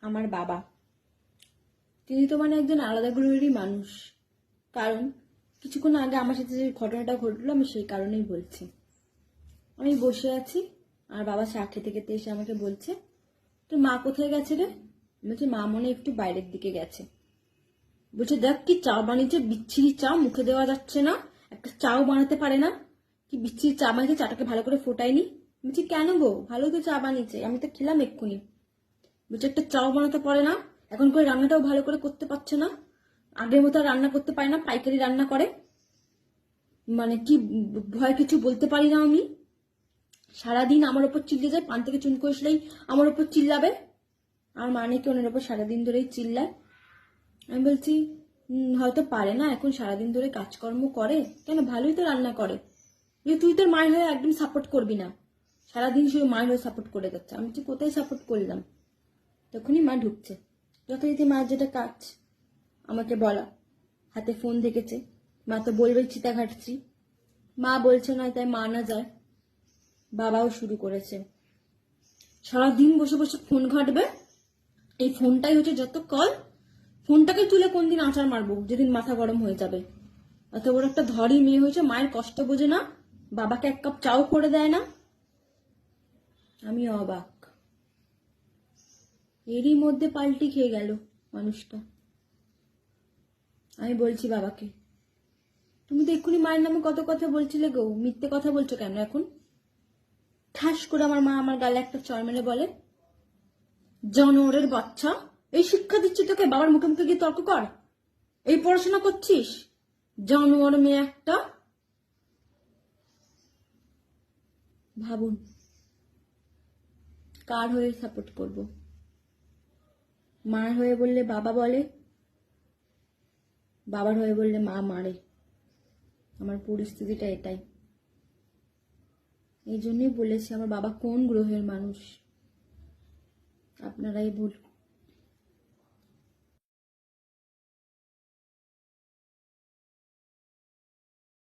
আমার বাবা, তিনি তো মানে একজন আলাদা গ্রহেরই মানুষ। কারণ কিছুক্ষণ আগে আমার সাথে যে ঘটনাটা ঘটলো আমি সেই কারণেই বলছি। আমি বসে আছি আর বাবা চা খেতে খেতে এসে আমাকে বলছে, তোর মা কোথায় গেছে রে? বলছে মা মনে একটু বাইরের দিকে গেছে। বলছে দেখ কি চা বানিয়েছে, বিচ্ছিরি চা, মুখে দেওয়া যাচ্ছে না, একটা চাও বানাতে পারে না, কি বিচ্ছিরি চা বানিয়েছে, চাটাকে ভালো করে ফোটায়নি। বলছি কেন গো, ভালো তো চা বানিয়েছে, আমি তো খেলাম এক্ষুনি। বলছে একটা চাও বানাতে পারে না, এখন করে রান্নাটাও ভালো করে করতে পারছে না, আগের মতো আর রান্না করতে পারে না, পাইকারি রান্না করে, মানে কি ভয় কিছু বলতে পারি না আমি। সারাদিন আমার ওপর চিল্লে যায়, পান থেকে চুন কষলেই আমার ওপর চিল্লাবে। আর মানে কি ওনার ওপর সারাদিন ধরেই চিল্লায়। আমি বলছি হয়তো পারে না, এখন সারাদিন ধরে কাজকর্ম করে, কেন ভালোই তো রান্না করে, যে তুই তোর মায়ের হয়ে একদম সাপোর্ট করবি না, সারাদিন শুধু মায়ের হয়ে সাপোর্ট করে যাচ্ছে। আমি তো কোথায় সাপোর্ট করলাম? তখনই মা ঢুকছে, যথারীতি মায়ের যেটা কাজ আমাকে বলা, হাতে ফোন দেখেছে, মা তো বলবেই চিতা ঘাটছি, মা বলছে না তাই মা না যায়। বাবাও শুরু করেছে, সারাদিন বসে বসে ফোন ঘাটবে, এই ফোনটাই হচ্ছে যত কল, ফোনটাকে তুলে কোন দিন আচার মারবো যেদিন মাথা গরম হয়ে যাবে। এত বড় একটা ধরি মেয়ে হয়েছে, মায়ের কষ্ট বোঝে না, বাবাকে এক কাপ চাও করে দেয় না। আমি অবাক, এরই মধ্যে পাল্টি খেয়ে গেল মানুষটা। আমি বলছি বাবাকে, তুমি তো এক্ষুনি মায়ের নামে কত কথা বলছিলে গো, মিথ্যে কথা বলছো কেন এখন? ঠাস করে আমার মা আমার গালে একটা চড় মেরে বলে, জানোয়ারের বাচ্চা, এই শিক্ষা দিচ্ছি তোকে, বাবার মুখে মুখে গিয়ে তর্ক কর, এই পড়াশোনা করছিস, জানোয়ার মেয়ে একটা। ভাবুন কার হয়ে সাপোর্ট করব? মার হয়ে বললে বাবা বলে, বাবার হয়ে বললে মা মারে। আমার পরিস্থিতিটা এটাই। এই জন্যই বলেছি আমার বাবা কোন গ্রহের মানুষ, আপনারাই বলুন।